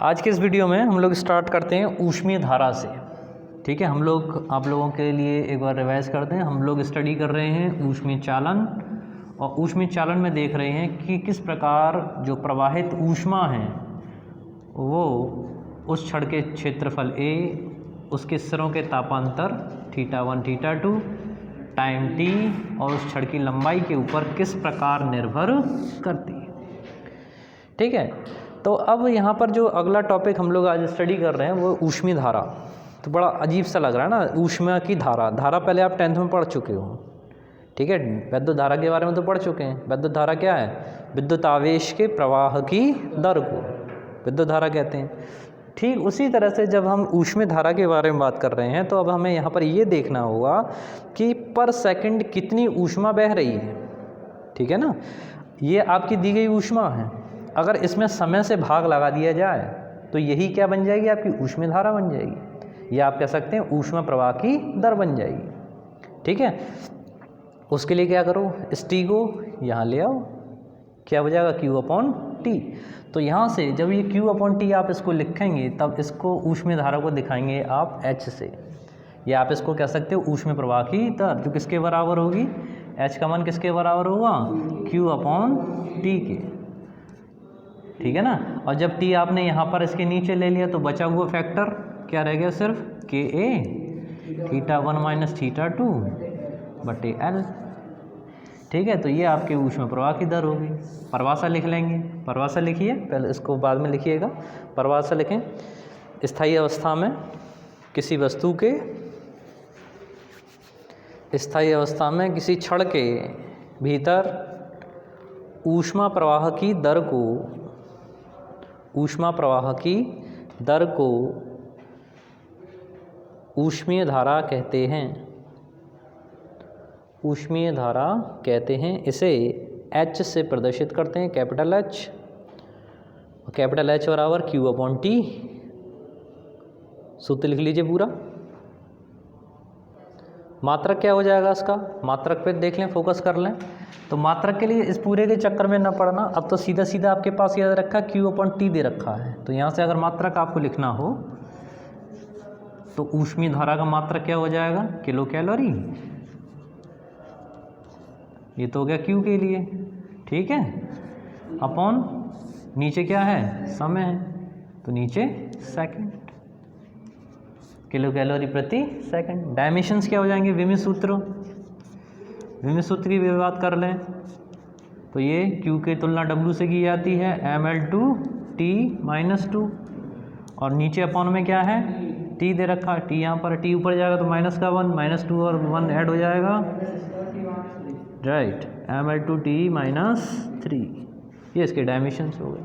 आज के इस वीडियो में हम लोग स्टार्ट करते हैं ऊष्मीय धारा से। ठीक है, हम लोग आप लोगों के लिए एक बार रिवाइज करते हैं। हम लोग स्टडी कर रहे हैं ऊष्मीय चालन, और ऊष्मीय चालन में देख रहे हैं कि किस प्रकार जो प्रवाहित ऊष्मा है वो उस छड़ के क्षेत्रफल A, उसके सिरों के तापांतर θ1 θ2 टाइम t और उस छड़ की लंबाई के ऊपर किस प्रकार निर्भर करती है। ठीक है, तो अब यहाँ पर जो अगला टॉपिक हम लोग आज स्टडी कर रहे हैं वो ऊष्मीय धारा। तो बड़ा अजीब सा लग रहा है ना, ऊष्मा की धारा। धारा पहले आप 10th में पढ़ चुके हो। ठीक है, विद्युत धारा के बारे में तो पढ़ चुके हैं। विद्युत धारा क्या है? विद्युत आवेश के प्रवाह की दर को विद्युत धारा कहते हैं। ठीक उसी तरह से जब हम ऊष्मीय धारा के बारे में बात कर रहे हैं तो अब हमें यहाँ पर ये देखना होगा कि पर सेकंड कितनी ऊष्मा बह रही है। ठीक है ना, ये आपकी दी गई ऊष्मा है। अगर इसमें समय से भाग लगा दिया जाए तो यही क्या बन जाएगी? आपकी ऊष्मीय धारा बन जाएगी, या आप कह सकते हैं ऊष्मा प्रवाह की दर बन जाएगी। ठीक है, उसके लिए क्या करो, इस टी को यहाँ ले आओ, क्या हो जाएगा? Q/T। तो यहाँ से जब ये Q/T आप इसको लिखेंगे तब इसको ऊष्मीय धारा को दिखाएंगे आप H से, या आप इसको कह सकते हो ऊष्मीय प्रवाह की दर, जो किसके बराबर होगी? H का मान किसके बराबर होगा? Q/T के। ठीक है ना, और जब T आपने यहाँ पर इसके नीचे ले लिया तो बचा हुआ फैक्टर क्या रह गया? सिर्फ KA θ1 θ2/L। ठीक है, तो ये आपके ऊष्मा प्रवाह की दर होगी। परिभाषा लिख लेंगे। परिभाषा लिखिए, पहले इसको बाद में लिखिएगा। परिभाषा लिखें, स्थायी अवस्था में किसी वस्तु के स्थायी अवस्था में किसी छड़ के भीतर ऊष्मा प्रवाह की दर को ऊष्मीय धारा कहते हैं। ऊष्मीय धारा कहते हैं। इसे H से प्रदर्शित करते हैं, कैपिटल H, और कैपिटल H बराबर Q/T। सूत्र लिख लीजिए पूरा। मात्रक क्या हो जाएगा इसका? मात्रक पे देख लें, फोकस कर लें। तो मात्रक के लिए इस पूरे के चक्कर में ना पड़ना, अब तो सीधा सीधा आपके पास याद रखा Q/T दे रखा है। तो यहाँ से अगर मात्रक आपको लिखना हो तो ऊष्मीय धारा का मात्रक क्या हो जाएगा? Kilo calorie. ये तो हो गया Q के लिए। ठीक है, अपॉन नीचे क्या है? समय है, तो नीचे सेकंड, किलो कैलोरी प्रति सेकंड। डायमेंशंस क्या हो जाएंगे? विमीय सूत्र की भी बात कर लें तो ये Q की तुलना W से की जाती है, mL/T-2, और नीचे अपॉन में क्या है? T दे रखा। T यहाँ पर, T ऊपर जाएगा तो माइनस का 1, -2 और 1 ऐड हो जाएगा, राइट, mL/T-3। ये इसके डायमेंशंस हो गए।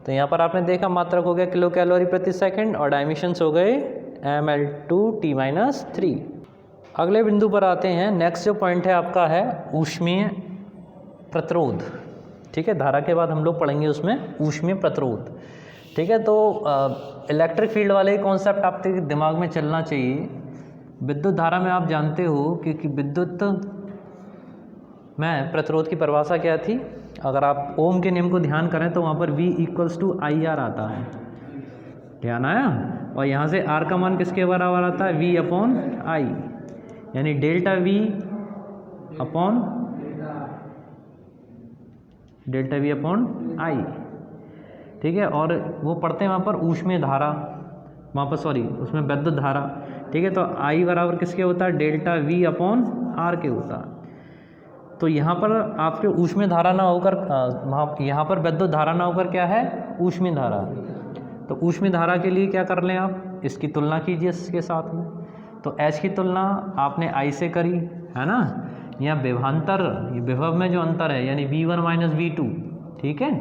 तो यहाँ पर आपने देखा मात्रक हो गया किलो कैलोरी प्रति सेकंड और डायमेंशंस हो गए mL/T-3। अगले बिंदु पर आते हैं। नेक्स्ट जो पॉइंट है आपका है ऊष्मीय प्रतिरोध। ठीक है, धारा के बाद हम लोग पढ़ेंगे उसमें ऊष्मीय प्रतिरोध। ठीक है, तो इलेक्ट्रिक फील्ड वाले कॉन्सेप्ट आपके दिमाग में चलना चाहिए। विद्युत धारा में आप जानते हो कि विद्युत में प्रतिरोध की परिभाषा क्या थी? अगर आप ओम के नियम को ध्यान करें तो वहाँ पर V = IR आता है, ध्यान आया? और यहाँ से R का मान किसके बराबर आता है? V/I, यानी डेल्टा V अपॉन I। ठीक है, और वो पढ़ते हैं वहाँ पर ऊष्मीय धारा, वहाँ पर सॉरी उसमें विद्युत धारा। ठीक है, तो I बराबर किसके होता है? डेल्टा V/R के होता है। तो यहाँ पर आपके ऊष्मीय धारा ना होकर यहाँ पर विद्युत धारा ना होकर क्या है? ऊष्मीय धारा। तो ऊष्मीय धारा के लिए क्या कर लें आप? इसकी तुलना कीजिए इसके साथ में। तो H की तुलना आपने I से करी है ना, यहाँ विभवांतर, विभव में जो अंतर है यानी V1 - V2। ठीक है,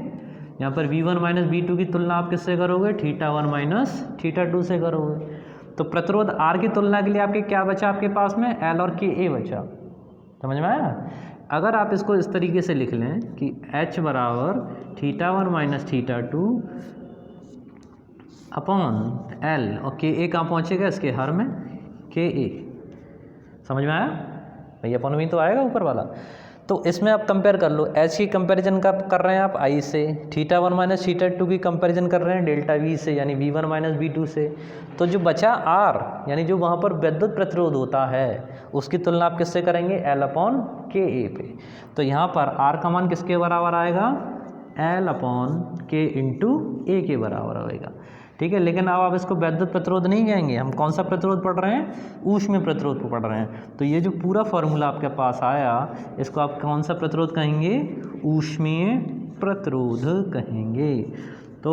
यहाँ पर V1 - V2 की तुलना आप किससे करोगे? θ1 - θ2 से करोगे। तो प्रतिरोध R की तुलना के लिए आपके क्या बचा? आपके पास में L और KA बचा। समझ में आया? अगर आप इसको इस तरीके से लिख लें कि H बराबर θ1 - θ2 अपॉन L, और KA कहाँ पहुँचेगा? इसके हर में KA। समझ में आया? भैया अपन में तो आएगा ऊपर वाला। तो इसमें आप कंपेयर कर लो, एच की कंपैरिजन कब कर रहे हैं आप आई से, θ1 माइनस θ2 की कंपैरिजन कर रहे हैं डेल्टा वी से यानी V1 माइनस V2 से। तो जो बचा R यानी जो वहाँ पर विद्युत प्रतिरोध होता है उसकी तुलना आप किससे करेंगे, L/Ka पे। तो यहाँ पर R का मान किसके बराबर आएगा, L/K इंटू A के बराबर होएगा। ठीक है, लेकिन अब आप इसको विद्युत प्रतिरोध नहीं कहेंगे, हम कौन सा प्रतिरोध पढ़ रहे हैं, ऊष्मीय प्रतिरोध को पढ़ रहे हैं। तो ये जो पूरा फॉर्मूला आपके पास आया इसको आप कौन सा प्रतिरोध कहेंगे, ऊष्मीय प्रतिरोध कहेंगे। तो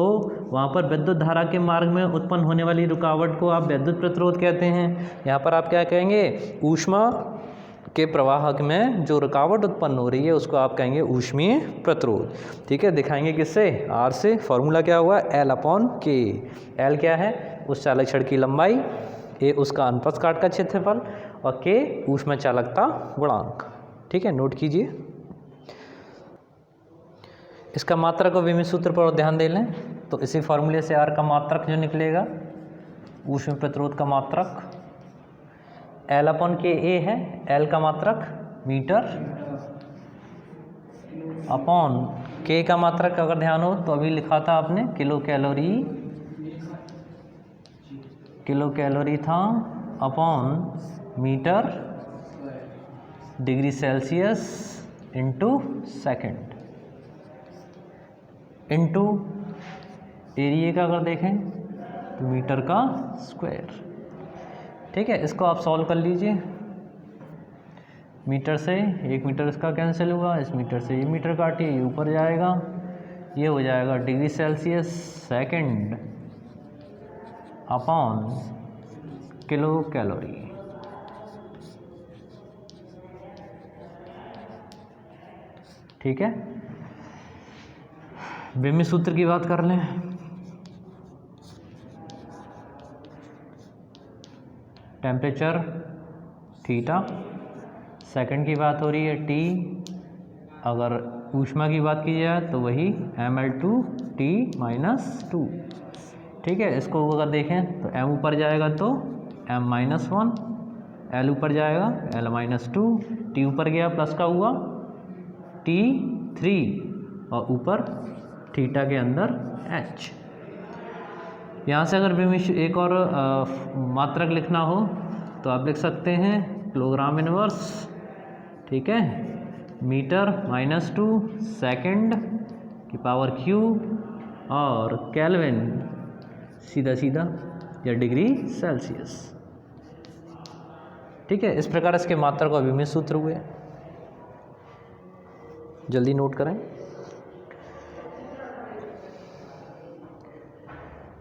वहाँ पर विद्युत धारा के मार्ग में उत्पन्न होने वाली रुकावट को आप विद्युत प्रतिरोध कहते हैं। यहाँ पर आप क्या कहेंगे, ऊष्मा के प्रवाहक में जो रुकावट उत्पन्न हो रही है उसको आप कहेंगे ऊष्मीय प्रतिरोध। ठीक है, दिखाएंगे किससे, आर से। फॉर्मूला क्या हुआ, L/K। L क्या है, उस चालक छड़ की लंबाई, A उसका अनुप्रस्थ काट का क्षेत्रफल और K ऊष्मा चालकता गुणांक। ठीक है, नोट कीजिए। इसका मात्रक और विमित सूत्र पर ध्यान दे लें तो इसी फॉर्मूले से आर का मात्रक जो निकलेगा, ऊष्मीय प्रतिरोध का मात्रक L/Ka है, L का मात्रक मीटर अपॉन K का मात्रक अगर ध्यान हो तो अभी लिखा था आपने किलो कैलोरी था upon metre degree Celsius into second into area का अगर देखें तो मीटर का स्क्वायर। ठीक है, इसको आप सॉल्व कर लीजिए। मीटर से 1 मीटर इसका कैंसिल हुआ, इस मीटर से ये मीटर काटिए, ये ऊपर जाएगा, ये हो जाएगा degree Celsius second upon kilo calorie. ठीक है, विमित सूत्र की बात कर लें। टेम्परेचर थीटा, सेकंड की बात हो रही है T, अगर ऊष्मा की बात की जाए तो वही mL/T-2। ठीक है, इसको अगर देखें तो m ऊपर जाएगा तो m-1, L ऊपर जाएगा L-2, T ऊपर गया प्लस का हुआ T3 और ऊपर थीटा के अंदर H। यहाँ से अगर एक और मात्रक लिखना हो तो आप लिख सकते हैं किलोग्राम इनवर्स। ठीक है, मीटर -2 सेकंड की पावर Q और केल्विन सीधा या डिग्री सेल्सियस। ठीक है, इस प्रकार इसके मात्रक और विमित सूत्र हुए, जल्दी नोट करें।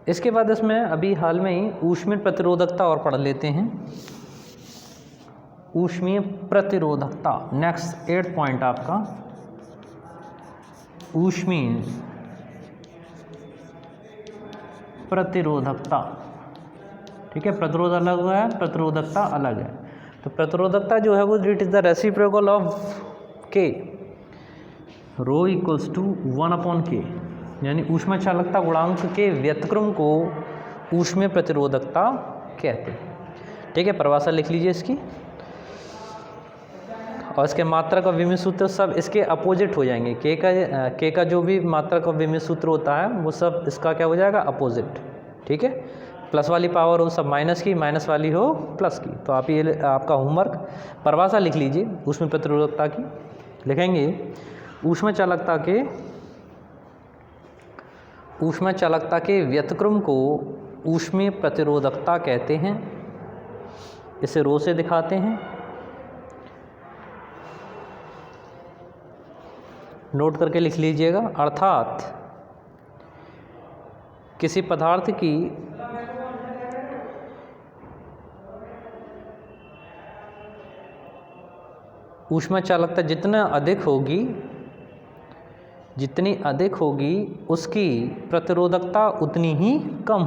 इसके बाद इसमें अभी हाल में ही ऊष्मीय प्रतिरोधकता और पढ़ लेते हैं। ऊष्मीय प्रतिरोधकता नेक्स्ट 8 पॉइंट आपका, ऊष्मीय प्रतिरोधकता। ठीक है, प्रतिरोध अलग है, प्रतिरोधकता अलग है। तो प्रतिरोधकता जो है वो it is the reciprocal of K, rho equals to 1/K, यानी ऊष्मा चालकता गुणांक के व्यतिक्रम को ऊष्मीय प्रतिरोधकता कहते हैं। ठीक है, परिभाषा लिख लीजिए इसकी, और इसके मात्रक और विमित सूत्र सब इसके अपोजिट हो जाएंगे। K का जो भी मात्रक और विमित सूत्र होता है वो सब इसका क्या हो जाएगा, अपोजिट। ठीक है, प्लस वाली पावर हो सब माइनस की, माइनस वाली हो प्लस की। तो आप ये आपका होमवर्क, परिभाषा लिख लीजिए ऊष्मीय प्रतिरोधकता की। लिखेंगे ऊष्मा चालकता के व्यतिक्रम को ऊष्मीय प्रतिरोधकता कहते हैं। इसे रो से दिखाते हैं, नोट करके लिख लीजिएगा। अर्थात किसी पदार्थ की ऊष्मा चालकता जितनी अधिक होगी उसकी प्रतिरोधकता उतनी ही कम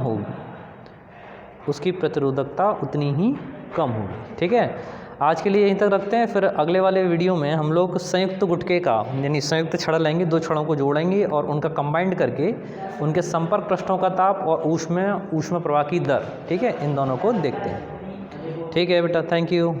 होगी। ठीक है, आज के लिए यहीं तक रखते हैं। फिर अगले वाले वीडियो में हम लोग संयुक्त गुटके का यानी संयुक्त छड़ लेंगे, 2 छड़ों को जोड़ेंगे और उनका कंबाइंड करके उनके संपर्क पृष्ठों का ताप और ऊष्मा प्रवाह की दर, ठीक है, इन दोनों को देखते हैं। ठीक है बेटा, थैंक यू।